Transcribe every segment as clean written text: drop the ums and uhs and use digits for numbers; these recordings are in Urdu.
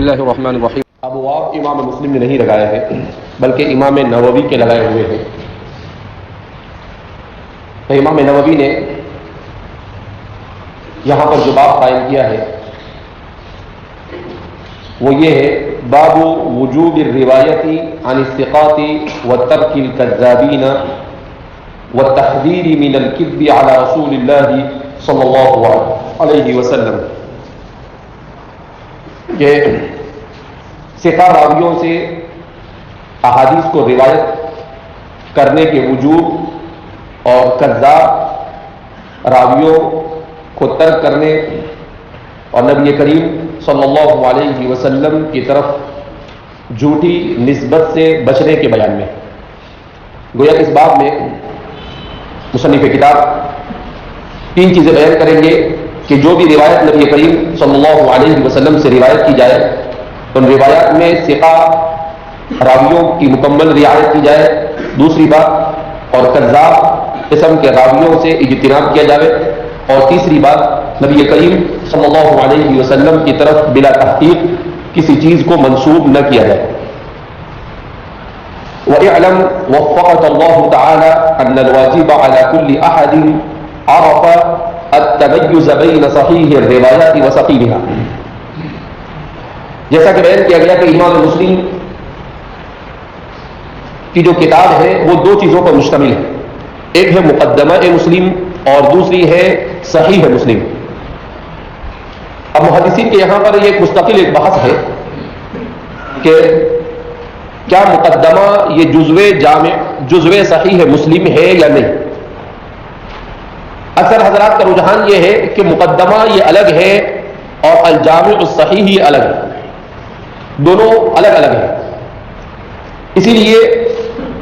اللہ الرحمن الرحیم۔ ابواب امام مسلم نے نہیں لگایا ہے بلکہ امام نووی کے لگائے ہوئے ہیں۔ تو امام نووی نے یہاں پر جو باب قائم کیا ہے وہ یہ ہے، باب وجوب الروایت عن الثقات وترک الكذابین والتحذیر من الکذب علی رسول اللہ صلی اللہ علیہ وسلم، کہ ثقہ راویوں سے احادیث کو روایت کرنے کے وجوب اور کذاب راویوں کو ترک کرنے اور نبی کریم صلی اللہ علیہ وسلم کی طرف جھوٹی نسبت سے بچنے کے بیان میں۔ گویا اس باب میں مصنف کتاب تین چیزیں بیان کریں گے کہ جو بھی روایت نبی کریم صلی اللہ علیہ وسلم سے روایت کی جائے ان روایات میں ثقہ راویوں کی مکمل رعایت کی جائے، دوسری بات، اور کذاب قسم کے راویوں سے اجتناب کیا جائے، اور تیسری بات، نبی کریم صلی اللہ علیہ وسلم کی طرف بلا تحقیق کسی چیز کو منسوب نہ کیا جائے۔ وَاعْلَمْ وَفَّقَكَ اللَّهُ تَعَالَى أَنَّ الْوَاجِبَ عَلَى كُلِّ أَحَدٍ عَرَفَ التَّمَيُّزَ بَيْنَ صَحِيحِ الرِّوَایَاتِ وَسَقِيمِهَا۔ جیسا کہ بیان کیا گیا کہ امام مسلم کی جو کتاب ہے وہ دو چیزوں پر مشتمل ہے، ایک ہے مقدمہ مسلم اور دوسری ہے صحیح مسلم۔ اب محدثین کے یہاں پر یہ ایک مستقل ایک بحث ہے کہ کیا مقدمہ یہ جزو صحیح مسلم ہے یا نہیں۔ اکثر حضرات کا رجحان یہ ہے کہ مقدمہ یہ الگ ہے اور الجامع الصحیح یہ الگ ہے، دونوں الگ الگ ہیں۔ اسی لیے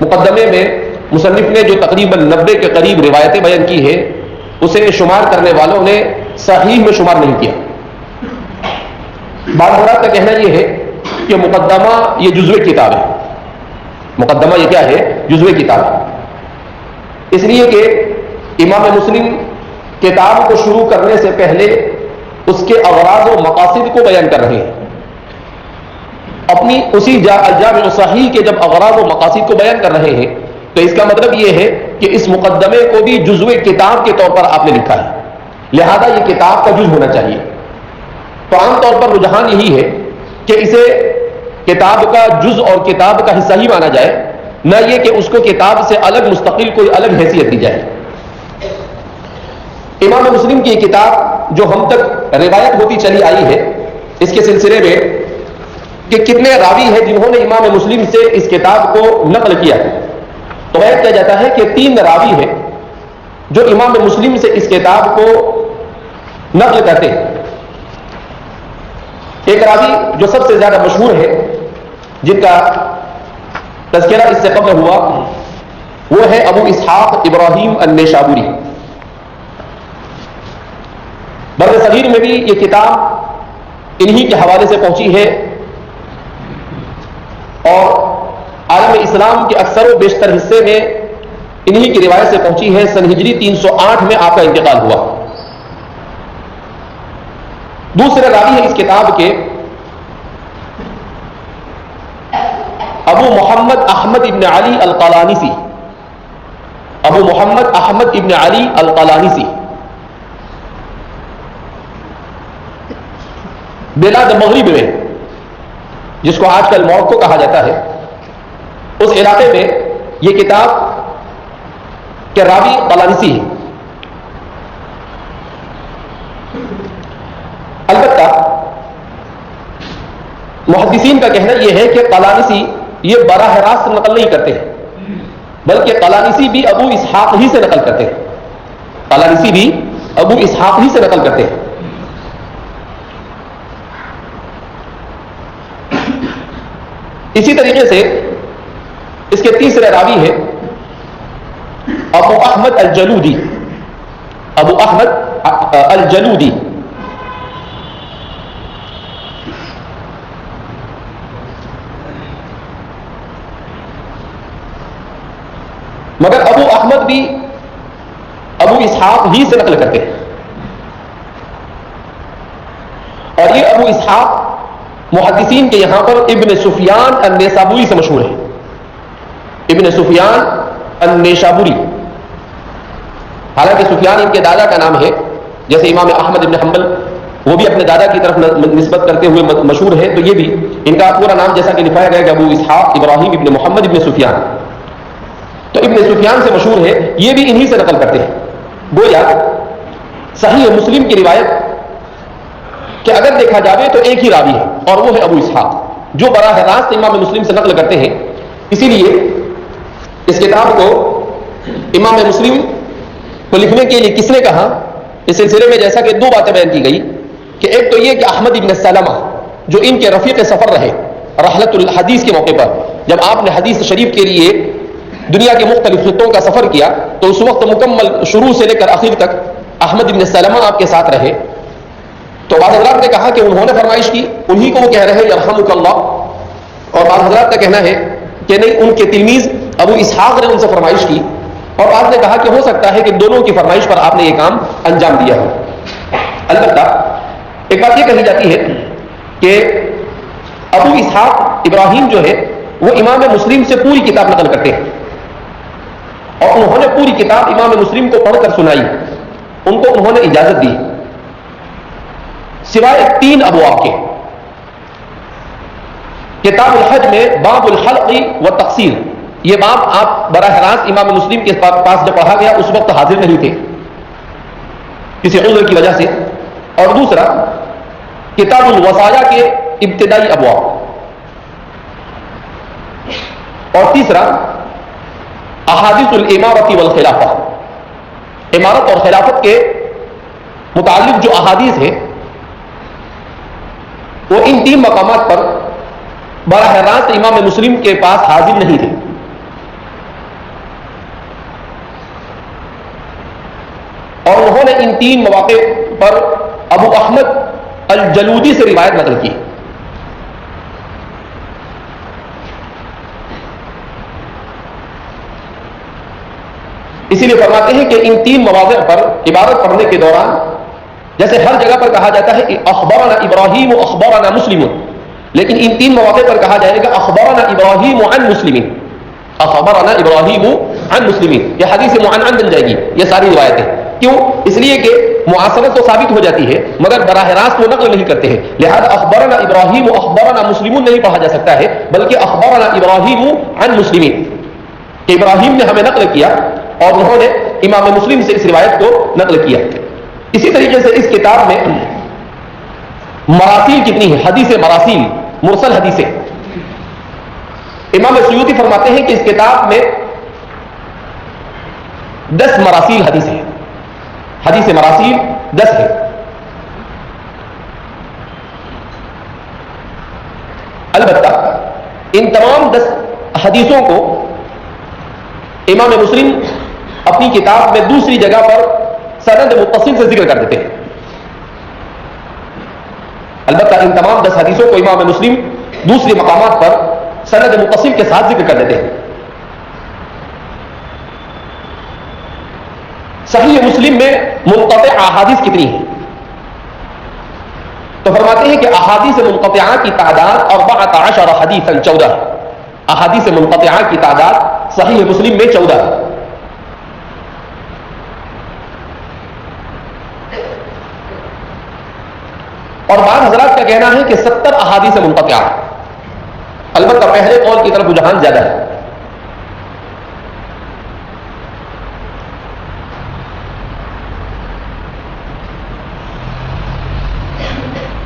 مقدمے میں مصنف نے جو تقریباً 90 کے قریب روایتیں بیان کی ہے اسے شمار کرنے والوں نے صحیح میں شمار نہیں کیا۔ بعض حضرات کا کہنا یہ ہے کہ مقدمہ یہ جزو کتاب ہے، مقدمہ یہ کیا ہے؟ جزو کتاب ہے، اس لیے کہ امام مسلم کتاب کو شروع کرنے سے پہلے اس کے اغراض و مقاصد کو بیان کر رہے ہیں۔ اپنی اسی الجامع صحیح کے جب اغراض و مقاصد کو بیان کر رہے ہیں تو اس کا مطلب یہ ہے کہ اس مقدمے کو بھی جزو کتاب کے طور پر آپ نے لکھا ہے، لہذا یہ کتاب کا جز ہونا چاہیے۔ تو عام طور پر رجحان یہی ہے کہ اسے کتاب کا جز اور کتاب کا حصہ ہی مانا جائے، نہ یہ کہ اس کو کتاب سے الگ مستقل کوئی الگ حیثیت دی جائے۔ امام مسلم کی کتاب جو ہم تک روایت ہوتی چلی آئی ہے، اس کے سلسلے میں کہ کتنے راوی ہیں جنہوں نے امام مسلم سے اس کتاب کو نقل کیا ہے، تو بیان کیا جاتا ہے کہ 3 راوی ہیں جو امام مسلم سے اس کتاب کو نقل کرتے ہیں۔ ایک راوی جو سب سے زیادہ مشہور ہے، جن کا تذکرہ اس سے قبل ہوا، وہ ہے ابو اسحاق ابراہیم النیشابوری۔ بر صغیر میں بھی یہ کتاب انہی کے حوالے سے پہنچی ہے اور عالم اسلام کے اکثر و بیشتر حصے میں انہی کی روایت سے پہنچی ہے۔ سن ہجری 308 میں آپ کا انتقال ہوا۔ دوسرے راوی ہیں اس کتاب کے ابو محمد احمد ابن علی القلانسی، ابو محمد احمد ابن علی القلانسی، بلاد مغرب میں جس کو آج کل موروکو کہا جاتا ہے، اس علاقے میں یہ کتاب کے راوی قلانسی ہے۔ البتہ محدثین کا کہنا یہ ہے کہ قلانسی یہ براہ راست نقل نہیں کرتے ہیں، بلکہ قلانسی بھی ابو اسحاق ہی سے نقل کرتے ہیں، قلانسی بھی ابو اسحاق ہی سے نقل کرتے ہیں۔ اسی طریقے سے اس کے تیسرے راوی ہیں ابو احمد الجلودی، ابو احمد الجلودی، مگر ابو احمد بھی ابو اسحاق ہی سے نقل کرتے ہیں، اور یہ ابو اسحاق محدثین کے یہاں پر ابن سفیان النیسابوری سے مشہور ہے. ابن سفیان النیسابوری، حالانکہ سفیان ان کے دادا کا نام ہے، جیسے امام احمد بن حنبل وہ بھی اپنے دادا کی طرف نسبت کرتے ہوئے مشہور ہے، تو یہ بھی ان کا پورا نام جیسا کہ لکھایا گیا کہ ابو اسحاق ابراہیم ابن محمد ابن سفیان. تو ابن سفیان سے مشہور ہے، یہ بھی انہی سے نقل کرتے ہیں. گویا صحیح مسلم کی روایت کہ اگر دیکھا جائے تو ایک ہی راوی ہے اور وہ ہے ابو اسحاق، جو براہ راست امام مسلم سے نقل کرتے ہیں. اسی لیے اس کتاب کو امام مسلم کو لکھنے کے لیے کس نے کہا، اس سلسلے میں جیسا کہ دو باتیں بیان کی گئی کہ ایک تو یہ کہ احمد ابن سلمہ جو ان کے رفیق سفر رہے رحلت الحدیث کے موقع پر، جب آپ نے حدیث شریف کے لیے دنیا کے مختلف خطوں کا سفر کیا تو اس وقت مکمل شروع سے لے کر آخر تک احمد ابن سلمہ آپ کے ساتھ رہے. تو بعض حضرات نے کہا کہ انہوں نے فرمائش کی، انہی کو وہ کہہ رہے ہیں یرحمک اللہ، اور بعض حضرات کا کہنا ہے کہ نہیں، ان کے تلمیذ ابو اسحاق نے ان سے فرمائش کی، اور بعض نے کہا کہ ہو سکتا ہے کہ دونوں کی فرمائش پر آپ نے یہ کام انجام دیا ہو. البتہ ایک بات یہ کہی جاتی ہے کہ ابو اسحاق ابراہیم جو ہے وہ امام مسلم سے پوری کتاب نقل کرتے ہیں، اور انہوں نے پوری کتاب امام مسلم کو پڑھ کر سنائی، ان کو انہوں نے اجازت دی سوائے 3 ابواب کے. کتاب الحج میں باب الحلق و تقصیر، یہ باب آپ براہ راست امام مسلم کے پاس جب پڑھا گیا اس وقت حاضر نہیں تھے کسی عذر کی وجہ سے. اور دوسرا کتاب الوصایا کے ابتدائی ابواب، اور تیسرا احادیث الامارۃ والخلافہ، امارت اور خلافت کے متعلق جو احادیث ہیں وہ ان 3 مقامات پر براہ راست امام مسلم کے پاس حاضر نہیں تھے. اور انہوں نے ان 3 مواقع پر ابو احمد الجلودی سے روایت نقل کی. اسی لیے فرماتے ہیں کہ ان 3 مواضع پر عبارت پڑھنے کے دوران جیسے ہر جگہ پر کہا جاتا ہے کہ اخبرنا ابراہیم و اخبرنا مسلم، لیکن ان 3 مواقع پر کہا جائے گا اخبرنا ابراہیم عن مسلم، اخبرنا ابراہیم عن مسلم. یہ حدیث معنعن بن جائے گی یہ ساری روایتیں. کیوں؟ اس لیے کہ معاصرت تو ثابت ہو جاتی ہے مگر براہ راست وہ نقل نہیں کرتے ہیں، لہذا اخبرنا ابراہیم و اخبرنا مسلم نہیں پڑھا جا سکتا ہے، بلکہ اخبرنا ابراہیم عن مسلم، کہ ابراہیم نے ہمیں نقل کیا اور انہوں نے امام مسلم سے اس روایت کو نقل کیا. اسی طریقے سے اس کتاب میں مراسیل کتنی ہیں، حدیث مراسیل، مرسل حدیثیں. امام سیوطی فرماتے ہیں کہ اس کتاب میں 10 مراسیل حدیثیں ہیں، حدیث مراسیل 10 ہے. البتہ ان تمام 10 حدیثوں کو امام مسلم اپنی کتاب میں دوسری جگہ پر سند متصل سے ذکر کر دیتے ہیں. البتہ ان تمام 10 حدیثوں کو امام مسلم دوسرے مقامات پر سند متصل کے ساتھ ذکر کر دیتے ہیں. صحیح مسلم میں منقطع احادیث کتنی ہیں؟ تو فرماتے ہیں کہ احادیث منقطعہ کی تعداد 14 حدیثا 14 ہے. احادیث منقطعہ کی تعداد صحیح مسلم میں 14 ہے. اور بعض حضرات کا کہنا ہے کہ 70 احادیث منقطعہ ہے. البتہ پہلے قول کی طرف رجحان زیادہ ہے.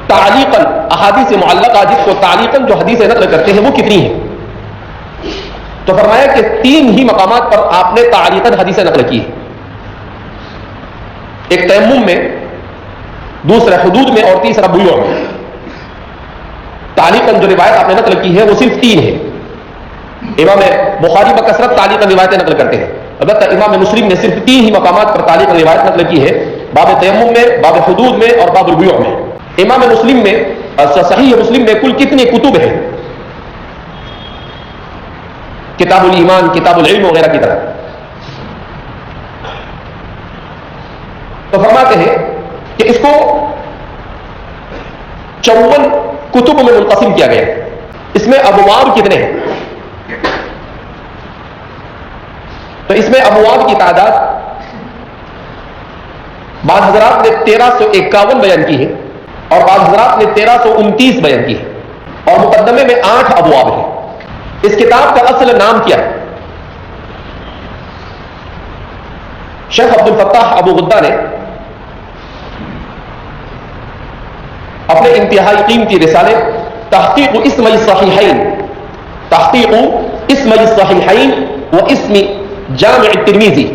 تعلیقاً احادیث معلقہ جس کو تعلیقاً جو حدیثیں نقل کرتے ہیں وہ کتنی ہیں؟ تو فرمایا کہ 3 ہی مقامات پر آپ نے تعلیقاً حدیثیں نقل کی ہیں. ایک تیمم میں، دوسرا حدود میں، اور تیسرا بیوع میں. تعلیقاً جو روایت آپ نے نقل کی ہے وہ صرف 3 ہے. امام بخاری بکثرت تعلیقاً روایتیں نقل کرتے ہیں، البتہ امام مسلم نے صرف 3 ہی مقامات پر تعلیقاً روایت نقل کی ہے، باب تیمم میں، باب حدود میں، اور باب البیوع میں. امام مسلم میں، صحیح مسلم میں کل کتنے کتب ہیں؟ کتاب الایمان، کتاب العلم وغیرہ کی طرح. تو فرماتے ہیں کہ اس کو 54 کتب میں منقسم کیا گیا. اس میں ابواب کتنے ہیں؟ تو اس میں ابواب کی تعداد بعض حضرات نے 1351 بیان کی ہے اور بعض حضرات نے 1329 بیان کی ہے، اور مقدمے میں 8 ابواب ہیں. اس کتاب کا اصل نام کیا ہے؟ شیخ عبد الفتاح ابو غدہ نے اپنے انتہائی قیمتی رسالے تحقیق اسم الصحیحین، تحقیق اسم الصحیحین و اسم جامع الترمذی،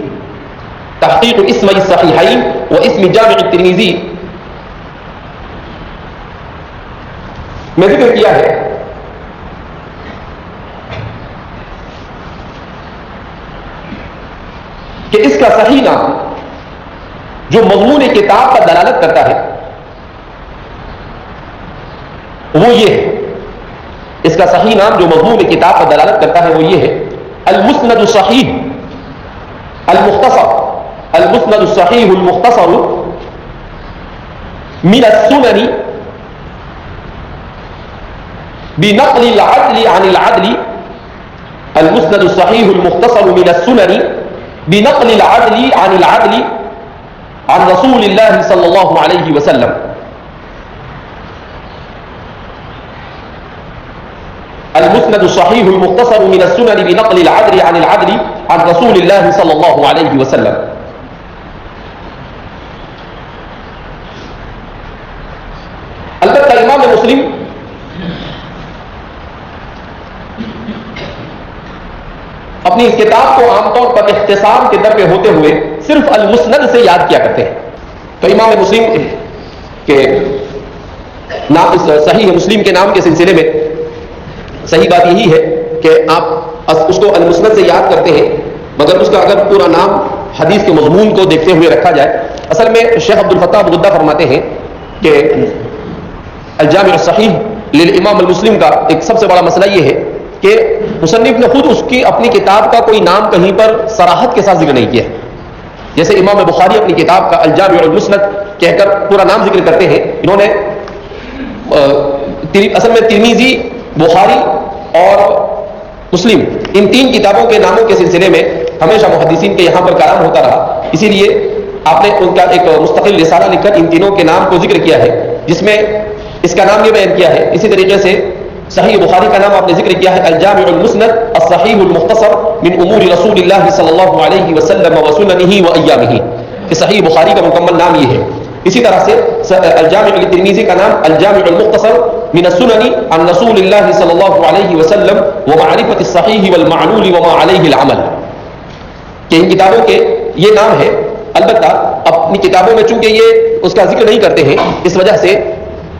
تحقیق اسم الصحیحین و اسم جامع الترمذی میں ذکر کیا ہے کہ اس کا صحیح نام جو مضمون کتاب پر دلالت کرتا ہے وہ یہ ہے، اس کا صحیح نام جو مضمون کتاب پر دلالت کرتا ہے وہ یہ ہے المسند الصحیح المختصر، المسند الصحیح المختصر من السنن بنقل العدل عن العدل، المسند الصحیح المختصر من السنن بنقل العدل عن العدل عن رسول اللہ صلی اللہ علیہ وسلم. المسند الصحیح المختصر من السنن بنقل العدل عن العدل عن رسول اللہ صلی اللہ علیہ وسلم. البتہ امام مسلم اپنی اس کتاب کو عام طور پر اختصار کے در پہ ہوتے ہوئے صرف المسند سے یاد کیا کرتے ہیں. تو امام مسلم کے نام، اس صحیح مسلم کے نام کے سلسلے میں صحیح بات یہی ہے کہ آپ اس کو المسند سے یاد کرتے ہیں، مگر اس کا اگر پورا نام حدیث کے مضمون کو دیکھتے ہوئے رکھا جائے، اصل میں شیخ عبد الفتاح ابو غدہ فرماتے ہیں کہ الجامع الصحیح للامام المسلم کا ایک سب سے بڑا مسئلہ یہ ہے کہ مصنف نے خود اس کی اپنی کتاب کا کوئی نام کہیں پر صراحت کے ساتھ ذکر نہیں کیا. جیسے امام بخاری اپنی کتاب کا الجامع المسند کہہ کر پورا نام ذکر کرتے ہیں، انہوں نے اصل میں ترمذی، بخاری اور مسلم ان 3 کتابوں کے ناموں کے سلسلے میں ہمیشہ محدثین کے یہاں پر کلام ہوتا رہا، اسی لیے آپ نے ان کا ایک مستقل رسالہ لکھ کر ان تینوں کے نام کو ذکر کیا ہے، جس میں اس کا نام یہ بیان کیا ہے. اسی طریقے سے صحیح بخاری کا نام آپ نے ذکر کیا ہے الجامع المسند الصحیح المختصر من امور رسول اللہ صلی اللہ علیہ وسلم وسننہ وایامہ، کہ صحیح بخاری کا مکمل نام یہ ہے. اسی طرح سے الجامع للترمذی کا نام الجامع المختصر من السنن عن رسول اللہ صلی اللہ علیہ وسلم ومعرفۃ الصحیح والمعلول وما علیہ العمل، کہ ان کتابوں کے یہ نام ہے. البتہ اپنی کتابوں میں چونکہ یہ اس کا ذکر نہیں کرتے ہیں، اس وجہ سے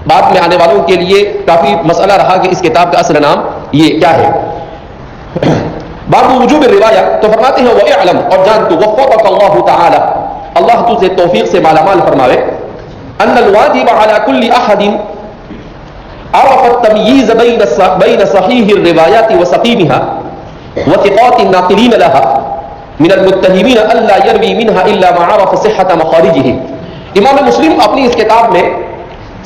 بعد میں آنے والوں کے لیے کافی مسئلہ رہا کہ اس کتاب کا اصل نام یہ کیا ہے. باب وجوب الروایہ، تو فرماتے ہیں وَاعْلَمْ، اور جان تو وفقك اللہ تعالی، اللہ تجھے توفیق سے مالا مال فرماوے، ان الواجب على كل احد عرف التمييز بين صحيح الروايات وسقيمها وثقات الناقلين لها من المتهمين الا يروي منها الا ما عرف صحة مخارجه. امام مسلم اپنی اس کتاب میں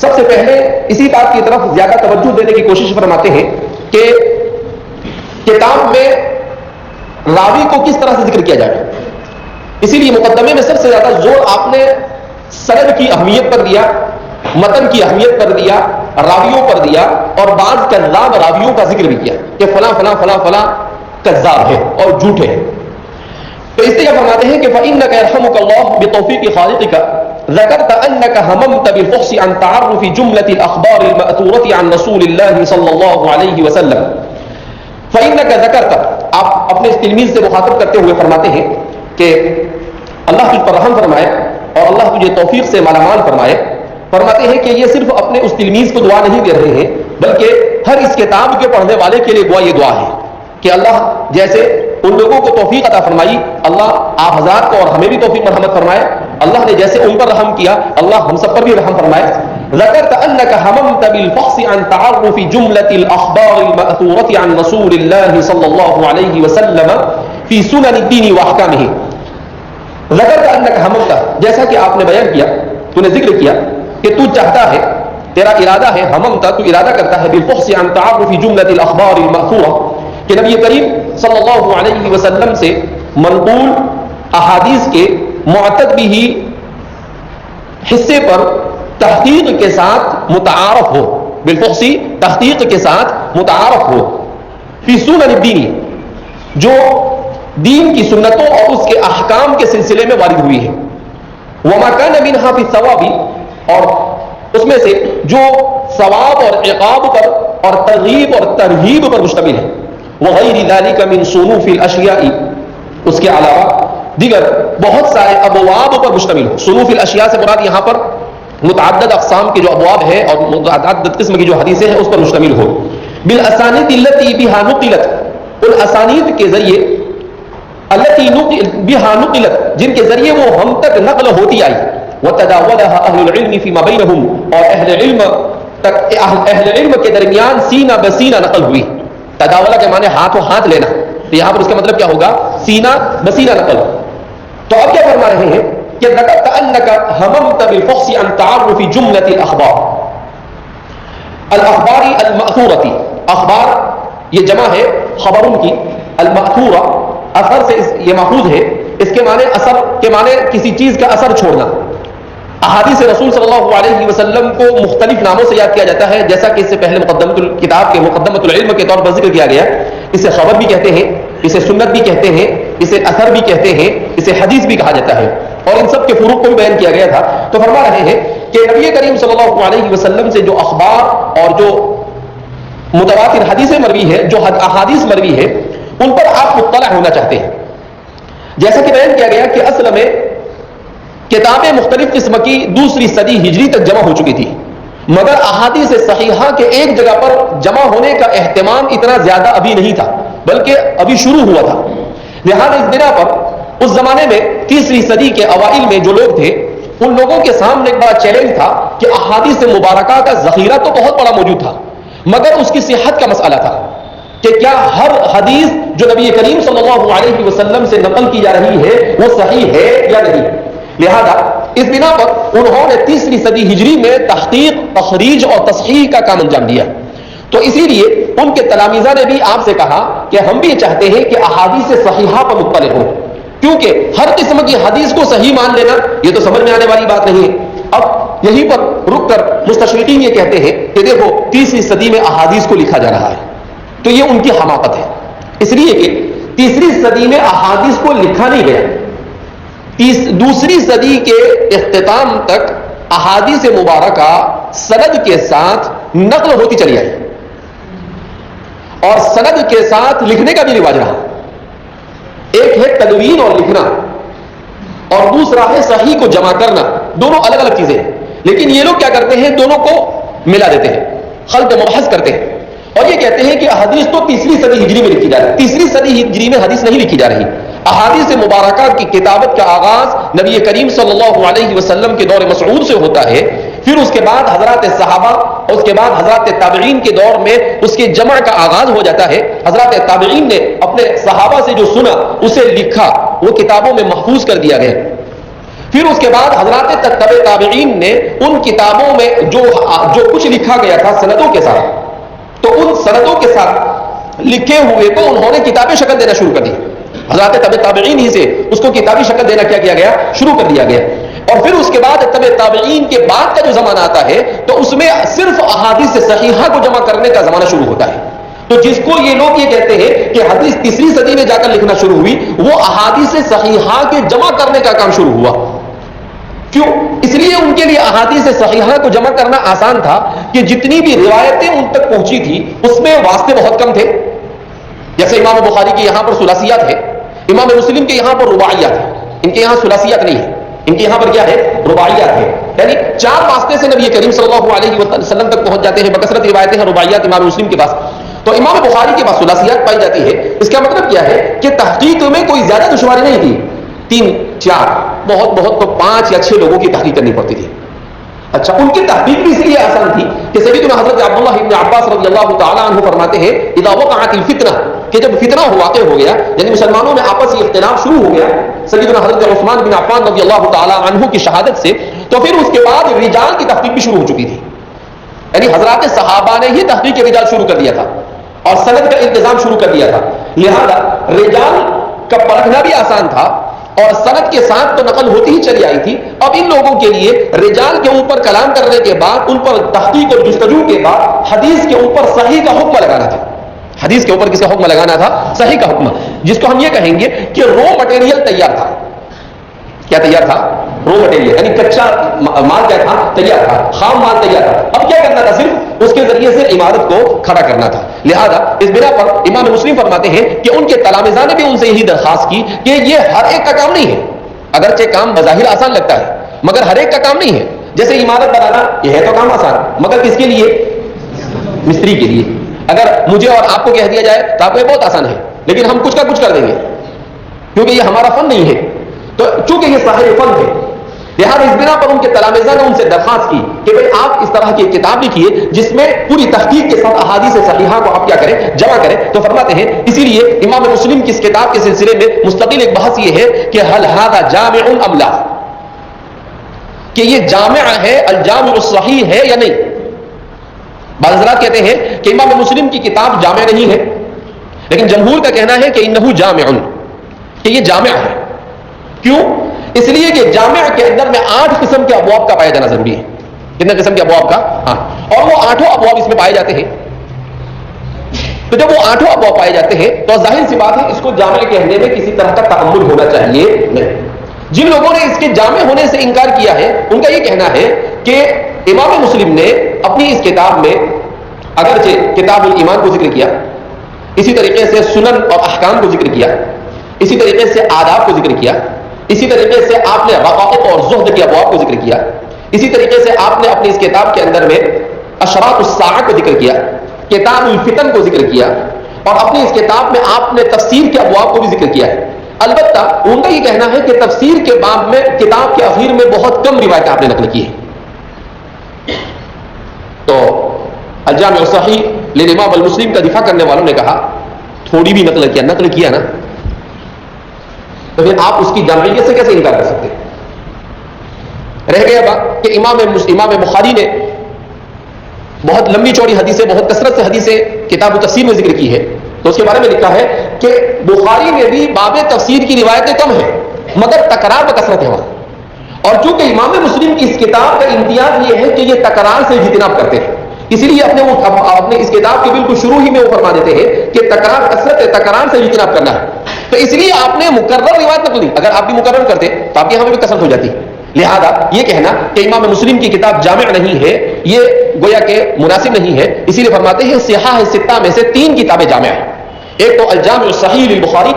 سب سے پہلے اسی بات کی طرف زیادہ توجہ دینے کی کوشش فرماتے ہیں کہ کتاب میں راوی کو کس طرح سے ذکر کیا جائے. اسی لیے مقدمے میں سب سے زیادہ زور آپ نے سند کی اہمیت پر دیا، متن کی اہمیت پر دیا، راویوں پر دیا، اور بعض کذاب راویوں کا ذکر بھی کیا کہ فلاں فلاں فلاں فلاں کذاب ہے اور جھوٹے ہیں. تو اس لیے فرماتے ہیں کہ فإنك يرحمك الله بتوفيق خالقك ذكرت أنك هممت بالفحص عن تعرف جملة الأخبار المأثورة عن رسول الله صلى الله عليه وسلم. فإنك ذكرت، آپ اپنے اس تلمیذ سے مخاطب کرتے ہوئے فرماتے ہیں کہ اللہ تجھ پر رحم فرمائے اور اللہ تجھے توفیق سے مالا مال فرمائے. فرماتے ہیں کہ یہ صرف اپنے اس تلمیذ کو دعا نہیں دے رہے ہیں، بلکہ ہر اس کتاب کے پڑھنے والے کے لیے دعا یہ دعا ہے کہ اللہ جیسے ان لوگوں کو توفیق عطا فرمائی، اللہ آپ حضرات کو اور ہمیں بھی توفیق مرحمت فرمائے. اللہ نے جیسے ان پر رحم کیا، اللہ ہم سب پر بھی رحم فرمائے. ذکرت انك هممت بالفحص عن تعرف جملة الاخبار المأثورة عن رسول الله صلى الله عليه وسلم في سنن الدين واحکامه. ذکرت انك هممت، جیسا کہ آپ نے بیان کیا، تو نے ذکر کیا کہ تو چاہتا ہے تیرا ارادہ ہے، ہممتا تو ارادہ کرتا ہے بالفحص عن تعرف جملۃ الاخبار المأثورہ کہ نبی کریم صلی اللہ علیہ وسلم سے منقول احادیث کے معتد بھی حصے پر تحقیق کے ساتھ متعارف ہو، بالفحص تحقیق کے ساتھ متعارف ہو، فی سنن الدین جو دین کی سنتوں اور اس کے احکام کے سلسلے میں وارد ہوئی ہے، وما کان منها فی الثواب اور اس میں سے جو ثواب اور عقاب پر اور ترغیب اور ترہیب پر مشتمل ہے، وغیر ذلک من صنوف الاشیاء اس کے علاوہ دیگر بہت سارے ابواب پر مشتمل ہو۔ صنوف الاشیاء سے مراد یہاں پر متعدد اقسام کے جو ابواب ہیں اور متعدد قسم کی جو حدیثیں ہیں اس پر مشتمل ہو، بالاسانید التي بها نقلت ان اسانید کے ذریعے التي بها نقلت جن کے ذریعے وہ ہم تک نقل ہوتی آئی، وتداولها اهل العلم فيما بينهم اور اہل علم کے درمیان سینہ بسینہ نقل ہوئی۔ تداولہ کے معنی ہاتھوں ہاتھ لینا، تو یہاں پر اس کا مطلب کیا ہوگا؟ سینہ بسینہ نقل۔ تو اب کیا فرما رہے ہیں کہ ذکرت انک هممت بالفحص عن تعرف جملۃ الاخبار الاخبار المأثورۃ، اخبار یہ جمع ہے خبروں کی، المأثورہ اثر سے یہ ماخوذ ہے، اس کے معنی اثر کے معنی کسی چیز کا اثر چھوڑنا۔ احادیث رسول صلی اللہ علیہ وسلم کو مختلف ناموں سے یاد کیا جاتا ہے، جیسا کہ اس سے پہلے مقدمۃ الکتاب کے مقدمۃ العلم کے طور پر ذکر کیا گیا۔ اسے خبر بھی کہتے ہیں، اسے سنت بھی کہتے ہیں، اسے اثر بھی کہتے ہیں، اسے حدیث بھی کہا جاتا ہے، اور ان سب کے فروق کو بھی بیان کیا گیا تھا۔ تو فرما رہے ہیں کہ نبی کریم صلی اللہ علیہ وسلم سے جو اخبار اور جو متواتر حدیثیں مروی ہے، جو احادیث مروی ہے، ان پر آپ مطلع ہونا چاہتے ہیں۔ جیسا کہ بیان کیا گیا کہ اصل میں کتابیں مختلف قسم کی دوسری صدی ہجری تک جمع ہو چکی تھی، مگر احادیث صحیحہ کے ایک جگہ پر جمع ہونے کا اہتمام اتنا زیادہ ابھی نہیں تھا، بلکہ ابھی شروع ہوا تھا۔ لہذا اس بنا پر اس زمانے میں تیسری صدی کے اوائل میں جو لوگ تھے، ان لوگوں کے سامنے ایک بڑا چیلنج تھا کہ احادیث مبارکہ کا ذخیرہ تو بہت بڑا موجود تھا، مگر اس کی صحت کا مسئلہ تھا کہ کیا ہر حدیث جو نبی کریم صلی اللہ علیہ وسلم سے نقل کی جا رہی ہے وہ صحیح ہے یا نہیں۔ لہذا اس بنا پر انہوں نے تیسری صدی ہجری میں تحقیق، تخریج اور تصحیح کا کام انجام دیا۔ تو اسی لیے ان کے تلامذہ نے بھی آپ سے کہا کہ ہم بھی چاہتے ہیں کہ احادیث صحیحہ پر مطلع ہوں، کیونکہ ہر قسم کی حدیث کو صحیح مان لینا یہ تو سمجھ میں آنے والی بات نہیں ہے۔ اب یہیں پر رک کر مستشرقین یہ کہتے ہیں کہ دیکھو تیسری صدی میں احادیث کو لکھا جا رہا ہے، تو یہ ان کی حماقت ہے، اس لیے کہ تیسری صدی میں احادیث کو لکھا نہیں گیا، دوسری صدی کے اختتام تک احادیث مبارکہ سند کے ساتھ نقل ہوتی چلی آئی، اور سند کے ساتھ لکھنے کا بھی رواج رہا۔ ایک ہے تدوین اور لکھنا، اور دوسرا ہے صحیح کو جمع کرنا، دونوں الگ الگ چیزیں ہیں، لیکن یہ لوگ کیا کرتے ہیں؟ دونوں کو ملا دیتے ہیں، خلط مبحث کرتے ہیں، اور یہ کہتے ہیں کہ حدیث تو تیسری صدی ہجری میں لکھی جا رہی ہے۔ تیسری صدی ہجری میں حدیث نہیں لکھی جا رہی، احادیث مبارکہ کی کتابت کا آغاز نبی کریم صلی اللہ علیہ وسلم کے دور مسعود سے ہوتا ہے، پھر اس کے بعد حضرات صحابہ اور اس کے بعد حضرات تابعین کے دور میں اس کے جمع کا آغاز ہو جاتا ہے۔ حضرات تابعین نے اپنے صحابہ سے جو سنا اسے لکھا، وہ کتابوں میں محفوظ کر دیا گیا۔ پھر اس کے بعد حضرات تابعین نے ان کتابوں میں جو کچھ لکھا گیا تھا سندوں کے ساتھ، تو ان سندوں کے ساتھ لکھے ہوئے کو انہوں نے کتابی شکل دینا شروع کر دی۔ حضرات تابعین ہی سے اس کو کتابی شکل دینا کیا کیا گیا؟ شروع کر دیا گیا۔ اور پھر اس کے بعد تابعین کے بعد کا جو زمانہ آتا ہے تو اس میں صرف احادیث صحیحہ کو جمع کرنے کا زمانہ شروع ہوتا ہے۔ تو جس کو یہ لوگ یہ کہتے ہیں کہ حدیث تیسری صدی میں جا کر لکھنا شروع ہوئی، وہ احادیث صحیحہ کے جمع کرنے کا کام شروع ہوا۔ کیوں؟ اس لیے ان کے لیے احادیث صحیحہ کو جمع کرنا آسان تھا کہ جتنی بھی روایتیں ان تک پہنچی تھی اس میں واسطے بہت کم تھے۔ جیسے امام بخاری کے یہاں پر ثلاثیات ہے، امام مسلم کے یہاں پر رباعیات ہے، ان کے یہاں ثلاثیات نہیں ہے، ان کے یہاں پر کیا ہے؟ رباعیات ہے، یعنی چار واسطے سے نبی کریم صلی اللہ علیہ وسلم تک پہنچ جاتے ہیں، بکثرت روایتیں ہیں رباعیات امام مسلم کے پاس۔ تو امام بخاری کے پاس ثلاثیات پائی جاتی ہے۔ اس کا مطلب کیا ہے کہ تحقیق میں کوئی زیادہ دشواری نہیں تھی، 3 4 بہت تو 5 یا 6 لوگوں کی تحقیق کرنی پڑتی تھی۔ اچھا، ان کی تحقیق بھی اس لیے آسان تھی کہ سیدنا حضرت عبداللہ ابن عباس رضی اللہ تعالی عنہ فرماتے ہیں اذا وقعت الفتنہ، کہ جب فتنہ واقع ہو گیا، یعنی مسلمانوں میں آپس میں اختلاف شروع ہو گیا سیدنا حضرت عثمان بن عفان رضی اللہ تعالی عنہ کی شہادت سے، تو پھر اس کے بعد رجال کی تحقیق بھی شروع ہو چکی تھی۔ یعنی حضرات صحابہ نے ہی تحقیق رجال شروع کر دیا تھا اور سند کا انتظام شروع کر دیا تھا، لہذا رجال کا پرکھنا بھی آسان تھا اور سند کے ساتھ تو نقل ہوتی ہی چلی آئی تھی۔ اب ان لوگوں کے لیے رجال کے اوپر کلام کرنے کے بعد، ان پر تحقیق اور جستجو کے بعد حدیث کے اوپر صحیح کا حکم لگانا تھا۔ حدیث کے اوپر کس کا حکم لگانا تھا؟ صحیح کا حکم، جس کو ہم یہ کہیں گے کہ رو مٹیریل تیار تھا۔ کیا تیار تھا؟ رو مٹیریل، یعنی کچا مال کیا تھا؟ تیار تھا، خام مال تیار تھا۔ اب کیا کرنا تھا؟ صرف اس کے ذریعے سے عمارت کو کھڑا کرنا تھا۔ لہذا اس بنا پر امام مسلم فرماتے ہیں کہ ان کے تلامذہ نے بھی ان سے یہی درخواست کی کہ یہ ہر ایک کا کام نہیں ہے، اگرچہ کام بظاہر آسان لگتا ہے مگر ہر ایک کا کام نہیں ہے۔ جیسے عمارت بنانا یہ ہے تو کام آسان، مگر کس کے لیے؟ مستری کے لیے۔ اگر مجھے اور آپ کو کہہ دیا جائے تو آپ کو یہ بہت آسان ہے، لیکن ہم کچھ کا کچھ کر دیں گے کیونکہ یہ ہمارا فن نہیں ہے، تو چونکہ یہ صاحب فن ہے، لہٰذا اس بنا پر ان کے تلامذہ نے ان سے درخواست کی کہ بھئی آپ اس طرح کی ایک کتاب لکھیے جس میں پوری تحقیق کے ساتھ احادیث صحیحہ کو آپ کیا کریں؟ جمع کریں۔ تو فرماتے ہیں اسی لیے امام مسلم کی اس کتاب کے سلسلے میں مستقل ایک بحث یہ ہے کہ هل هذا جامع ام لا، کہ یہ جامع ہے، الجامع الصحیح ہے یا نہیں۔ بعض حضرات کہتے ہیں کہ امام مسلم کی کتاب جامع نہیں ہے، لیکن جمہور کا کہنا ہے کہ انہ جامع، کہ یہ جامع ہے۔ کیوں؟ اس لیے کہ جامع کے اندر میں 8 قسم کے ابواب کا پایا جانا ضروری ہے۔ کتنے قسم کے ابواب کا؟ 8، اور وہ 8 ابواب اس میں پائے جاتے ہیں۔ تو جب وہ 8 ابواب پائے جاتے ہیں تو ظاہر سی بات ہے اس کو جامع کہنے میں کسی طرح کا تعمل ہونا چاہیے نہیں۔ جن لوگوں نے اس کے جامع ہونے سے انکار کیا ہے ان کا یہ کہنا ہے کہ امام مسلم نے اپنی اس کتاب میں اگرچہ کتاب الایمان کو ذکر کیا، اسی طریقے سے سنن اور احکام کو ذکر کیا، اسی طریقے سے آداب کو ذکر کیا، اسی طریقے سے آپ نے رقائق اور زہد کے ابواب کو ذکر کیا، اسی طریقے سے آپ نے اپنی اس کتاب کے اندر میں اشراط الساعہ کو ذکر کیا، کتاب الفتن کو ذکر کیا، اور اپنی اس کتاب میں آپ نے تفسیر کے ابواب کو بھی ذکر کیا ہے۔ البتہ ان کا یہ کہنا ہے کہ تفسیر کے باب میں کتاب کے اخیر میں بہت کم روایتیں آپ نے نقل کی ہیں۔ تو الجامع الصحیح للامام المسلم کا دفاع کرنے والوں نے کہا تھوڑی بھی نقل کیا نا، تو پھر آپ اس کی جامعیت سے کیسے انکار کر سکتے ہیں؟ رہ گیا بات کہ امام بخاری نے بہت لمبی چوڑی حدیثیں، بہت کثرت سے حدیثیں کتاب تفسیر میں ذکر کی ہے، تو اس کے بارے میں لکھا ہے کہ بخاری میں بھی باب تفسیر کی روایتیں کم ہیں مگر تکرار بکثرت ہے وہاں، اور چونکہ امام مسلم کی اس کتاب کا امتیاز یہ ہے کہ یہ تکرار سے اجتناب کرتے ہیں، اسی لیے اپنے اس کتاب کے بالکل شروع ہی میں وہ فرما دیتے ہیں کہ تکرار کثرت ہے، تکرار سے اجتناب کرنا ہے۔ تو اس لیے آپ نے مکرر روایت نقل دی، اگر آپ بھی مکرر کرتے تو آپ کی ہمیں بھی کثرت ہو جاتی۔ لہذا یہ کہنا کہ امام مسلم کی کتاب جامع نہیں ہے یہ گویا کہ مناسب نہیں ہے، اسی لیے فرماتے ہیں صحاح ستہ میں سے 3 کتابیں جامع ہیں، ایک تو الجامع الصحیح للبخاری،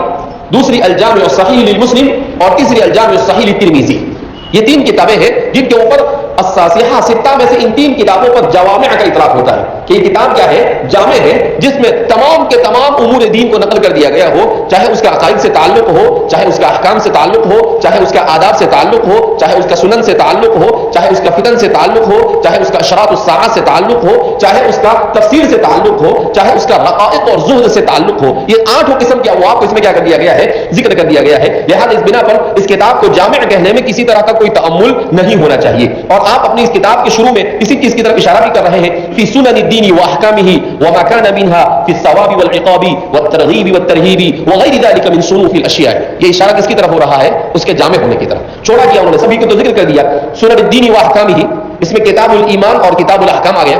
دوسری الجامع الصحیح للمسلم، اور تیسری الجامع الصحیح للترمذی۔ یہ 3 کتابیں ہیں جن کے اوپر صحاح ستہ میں سے ان 3 کتابوں پر جوامع کا اطلاق ہوتا ہے کہ یہ کتاب کیا ہے؟ جامع ہے، جس میں تمام کے تمام امور دین کو نقل کر دیا گیا ہو، چاہے اس کا عقائد سے تعلق ہو، چاہے اس کا احکام سے تعلق ہو، چاہے اس کا آداب سے تعلق ہو، چاہے اس کا سنن سے تعلق ہو، چاہے اس کا فتن سے تعلق ہو، چاہے اس کا اشراط الساعہ سے تعلق ہو، چاہے اس کا تفسیر سے تعلق ہو، چاہے اس کا رقائق اور زہد سے تعلق ہو۔ یہ 8 قسم کے ابواب کو اس میں کیا کر دیا گیا ہے؟ ذکر کر دیا گیا ہے۔ لہذا اس بنا پر اس کتاب کو جامع کہنے میں کسی طرح کا کوئی تعمل نہیں ہونا چاہیے، اور آپ اپنی اس کتاب کے شروع میں اسی چیز کی طرف اشارہ بھی کر رہے ہیں فی سنن الدین واحکامہ وما کان منها فی الثواب والعقاب والترغیب والترہیب وغیر ذلک من صنوف الاشیاء۔ یہ اشارہ کس کی طرف ہو رہا ہے؟ اس کے جامع ہونے کی طرف۔ چھوڑا کیا انہوں نے؟ سبھی کو تو ذکر کر دیا، سنن الدین واحکامہ، اس میں کتاب الایمان اور کتاب الاحکام آ گیا،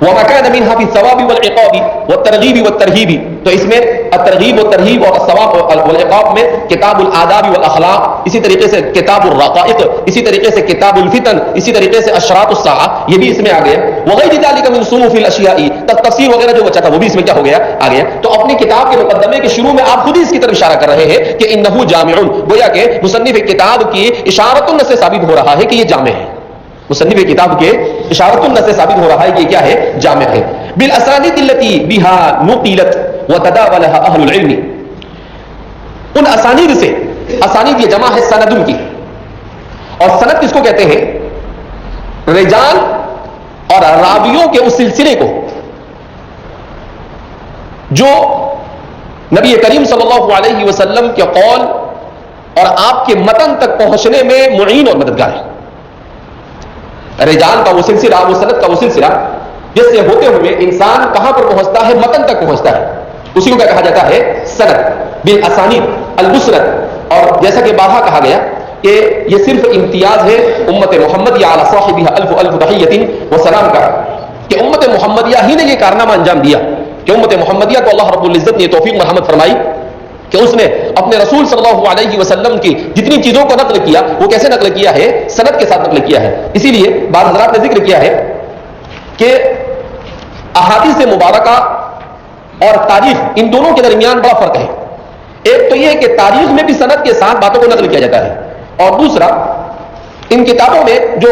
وما كان منها في الثواب والعقاب والترغيب والترهيب، تو اس میں الترغیب والترہیب اور الثواب والعقاب میں کتاب الآداب والاخلاق، اسی طریقے سے کتاب الرقائق، اسی طریقے سے کتاب الفتن، اسی طریقے سے اشراط الساعہ، یہ بھی اس میں آ گیا، وغیر ذلك من صنوف الاشیاء، تفسیر وغیرہ جو بچا تھا وہ بھی اس میں کیا ہو گیا؟ آ گیا۔ تو اپنی کتاب کے مقدمے کے شروع میں آپ خود ہی اس کی طرف اشارہ کر رہے ہیں کہ انہ جامع، گویا کہ مصنف کتاب کی اشارۃ سے ثابت ہو رہا ہے کہ یہ جامع ہے، مصنف کتاب کے اشارۃ سے ثابت ہو رہا ہے کہ یہ کیا ہے؟ جامع ہے۔ بالاسانید التي بها نقلت وتداولها اهل العلم، ان اسانید سے، اسانید یہ جمع ہے سند کی، اور سند کس کو کہتے ہیں؟ رجال اور راویوں کے اس سلسلے کو جو نبی کریم صلی اللہ علیہ وسلم کے قول اور آپ کے متن تک پہنچنے میں معین اور مددگار ہے۔ رجال کا وہ سلسلہ، وہ سند کا وہ سلسلہ جس سے ہوتے ہوئے انسان کہاں پر پہنچتا ہے؟ متن تک پہنچتا ہے، اسی کو کیا کہا جاتا ہے؟ سند بالاسانید المسند۔ اور جیسا کہ بارہا کہا گیا کہ یہ صرف امتیاز ہے امت محمدیہ علی صاحبہ الف الف تحیۃ و سلام کا، کہ امت محمدیہ ہی نے یہ کارنامہ انجام دیا، کہ امت محمدیہ کو اللہ رب العزت نے توفیق مرحمت فرمائی کہ اس نے اپنے رسول صلی اللہ علیہ وسلم کی جتنی چیزوں کو نقل کیا وہ کیسے نقل کیا ہے؟ سند کے ساتھ نقل کیا ہے۔ اسی لیے بعض حضرات نے ذکر کیا ہے کہ احادیث مبارکہ اور تاریخ ان دونوں کے درمیان بڑا فرق ہے۔ ایک تو یہ کہ تاریخ میں بھی سند کے ساتھ باتوں کو نقل کیا جاتا ہے، اور دوسرا ان کتابوں میں جو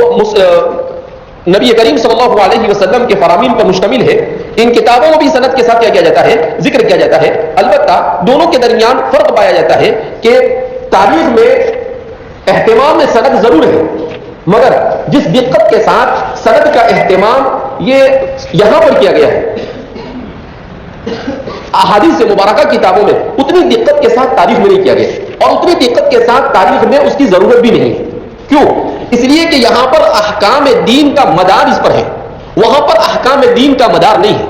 نبی کریم صلی اللہ علیہ وسلم کے فرامین پر مشتمل ہے، ان کتابوں میں بھی سند کے ساتھ کیا جاتا ہے؟ ذکر کیا جاتا ہے۔ البتہ دونوں کے درمیان فرق پایا جاتا ہے کہ تاریخ میں اہتمام میں سند ضرور ہے، مگر جس دقت کے ساتھ سند کا اہتمام یہ یہاں پر کیا گیا ہے، احادیث مبارکہ کتابوں میں اتنی دقت کے ساتھ تاریخ میں نہیں کیا گیا، اور اتنی دقت کے ساتھ تاریخ میں اس کی ضرورت بھی نہیں ہے۔ کیوں؟ اس لیے کہ یہاں پر احکام دین کا مدار اس پر ہے، وہاں پر احکام دین کا مدار نہیں ہے۔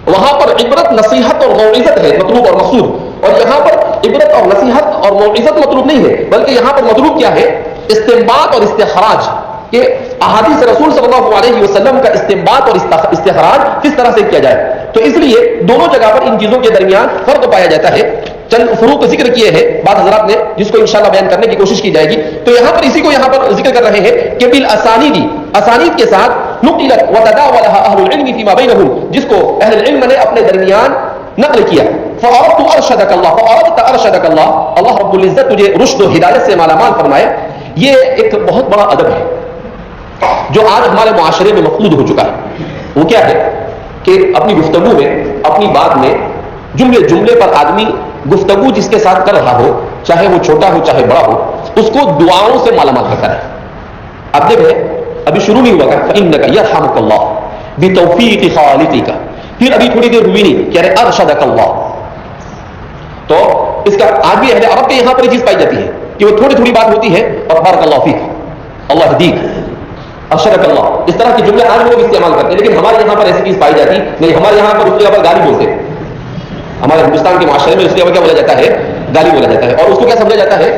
وہاں پر عبرت نصیحت اور موعظت ہے مطلوب اور مقصود، اور یہاں پر عبرت اور نصیحت اور موعظت مطلوب نہیں ہے، بلکہ یہاں پر مطلوب کیا ہے؟ استنباط اور استخراج، کہ احادیث رسول صلی اللہ علیہ وسلم کا استنباط اور استخراج کس طرح سے کیا جائے۔ تو اس لیے دونوں جگہ پر ان چیزوں کے درمیان فرق پایا جاتا ہے۔ چند فروق ذکر کیے ہیں بعض حضرات نے، جس کو انشاءاللہ بیان کرنے کی کوشش کی جائے گی۔ تو یہاں پر اسی کو یہاں پر ذکر کر رہے ہیں کہ بالاسانید، اسانید کے ساتھ نقلت وتداولها اهل العلم فيما بينهم، جس کو اہل العلم نے اپنے درمیان نقل کیا۔ فاردت ارشدک اللہ، فاردت ارشدک اللہ، اللہ رب العزت تجھے رشد و ہدایت سے مالا مال فرمائے۔ یہ ایک بہت بڑا ادب ہے جو آج ہمارے معاشرے میں مفقود ہو چکا ہے۔ وہ کیا ہے کہ اپنی گفتگو میں، اپنی بات میں جملے جملے پر آدمی گفتگو جس کے ساتھ کر رہا ہو، چاہے وہ چھوٹا ہو چاہے بڑا ہو، اس کو دعاؤں سے مالا مال کرتا ہے۔ اب دیکھیں ابھی شروع نہیں ہوا کہ فإنک یرحمک اللہ بتوفیق خالقک، پھر ابھی تھوڑی دیر ہوئی نہیں کہ ارشدک اللہ۔ تو اس کا آدمی اہل عرب کے یہاں پر یہ چیز پائی جاتی ہے کہ وہ تھوڑی تھوڑی بات ہوتی ہے اور بارک اللہ فیک، اللہ یہدیک، ارشدک اللہ، اس طرح کے جملے آج لوگ استعمال کرتے ہیں، لیکن ہمارے یہاں پر ایسی چیز پائی جاتی نہیں۔ ہمارے یہاں پر اس جگہ پر گالی بولتے ہیں، ہمارے ہندوستان کے معاشرے میں اس جگہ کیا بولا جاتا ہے؟ گالی بولا جاتا ہے۔ اور اس کو کیا سمجھا جاتا ہے؟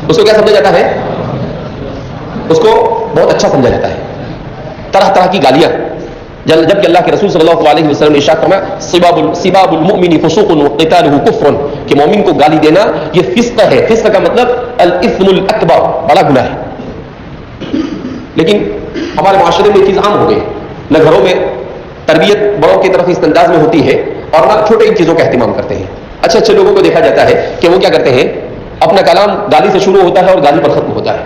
اس کو کیا سمجھا جاتا ہے؟ اس کو بہت اچھا سمجھا جاتا ہے، طرح طرح کی گالیاں، جبکہ اللہ کے رسول صلی اللہ علیہ وسلم نے ارشاد فرمایا سباب المؤمن فسوق وقتاله کفر، کہ مومن کو گالی دینا یہ فسق ہے۔ فسق کا مطلب الاثم الاکبر، بڑا گناہ ہے۔ لیکن ہمارے معاشرے میں یہ چیز عام ہو گئی، نہ گھروں میں تربیت بڑوں کی طرف اس انداز میں ہوتی ہے، اور نہ چھوٹے ان چیزوں کا اہتمام کرتے ہیں۔ اچھے اچھے لوگوں کو دیکھا جاتا ہے کہ وہ کیا کرتے ہیں، اپنا کلام گالی سے شروع ہوتا ہے اور گالی پر ختم ہوتا ہے،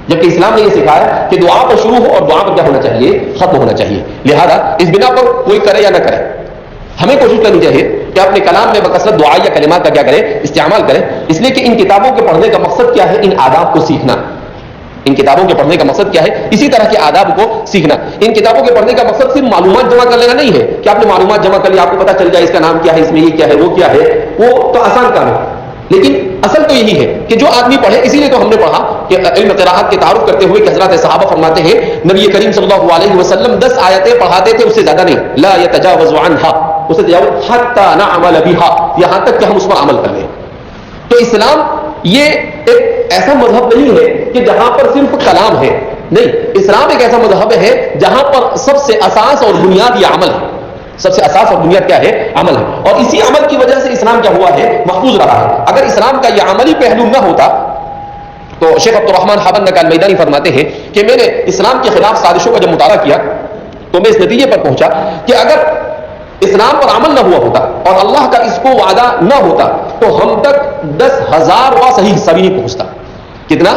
جبکہ اسلام نے یہ سکھایا کہ دعا پر شروع ہو اور دعا پر کیا ہونا چاہیے؟ ختم ہونا چاہیے۔ لہذا اس بنا پر کوئی کرے یا نہ کرے، ہمیں کوشش کرنی چاہیے کہ اپنے کلام میں بکثرت دعا یا کلمات کا کیا کرے؟ استعمال کریں، اس لیے کہ ان کتابوں کے پڑھنے کا مقصد کیا ہے؟ ان آداب کو سیکھنا۔ ان کتابوں کے پڑھنے کا مقصد کیا ہے؟ اسی طرح کے آداب کو سیکھنا۔ ان کتابوں کے پڑھنے کا مقصد صرف معلومات جمع کر لینا نہیں ہے کہ آپ نے معلومات جمع کر لی، آپ کو پتہ چل جائے اس کا نام کیا ہے، اس میں یہ کیا ہے، وہ کیا ہے، وہ تو آسان کام ہے، لیکن اصل تو یہی ہے کہ جو آدمی پڑھے۔ اسی لیے تو ہم نے پڑھا کہ علم قراءت کے تعارف کرتے ہوئے کہ حضرات صحابہ فرماتے ہیں نبی کریم صلی اللہ علیہ وسلم 10 آیتیں پڑھاتے تھے، اس سے زیادہ نہیں، لا يتجاوز عنها، اسے تجاوز حتى نعمل بها، یہاں تک کہ ہم اس پر عمل کر لیں۔ تو اسلام یہ ایک ایسا مذہب نہیں ہے کہ جہاں پر صرف کلام ہے، نہیں، اسلام ایک ایسا مذہب ہے جہاں پر سب سے اساس اور بنیاد یہ عمل ہے۔ سب سے اساس اور بنیاد کیا ہے؟ عمل ہے، اور اسی عمل کی وجہ سے اسلام کیا ہوا ہے؟ محفوظ رہا ہے۔ اگر اسلام کا یہ عملی پہلو نہ ہوتا تو شیخ عبد الرحمن حبن نقال میدانی فرماتے ہیں کہ میں نے اسلام کے خلاف سازشوں کا جب مطالعہ کیا تو میں اس نتیجے پر پہنچا کہ اگر اسلام پر عمل نہ ہوا ہوتا اور اللہ کا اس کو وعدہ نہ ہوتا تو ہم تک 10,000 واں صحیح حصہ بھی نہیں پہنچتا۔ کتنا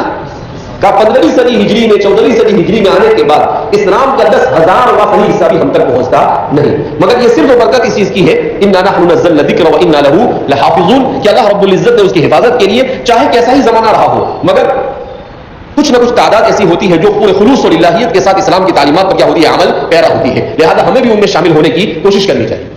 کا 15ویں صدی ہجری میں 14ویں صدی ہجری میں آنے کے بعد اسلام کا 10,000 واں صحیح حصہ بھی ہم تک پہنچتا نہیں، مگر یہ صرف برکت اس چیز کی ہے انا نحن نزلنا الذکر وانا له لحافظون، کہ اللہ رب العزت نے اس کی حفاظت کے لیے چاہے کیسا ہی زمانہ رہا ہو، مگر کچھ نہ کچھ تعداد ایسی ہوتی ہے جو پورے خلوص اور الہیت کے ساتھ اسلام کی تعلیمات پر کیا ہوتی ہے؟ عمل پیرا ہوتی ہے۔ لہذا ہمیں بھی ان میں شامل ہونے کی کوشش کرنی چاہیے۔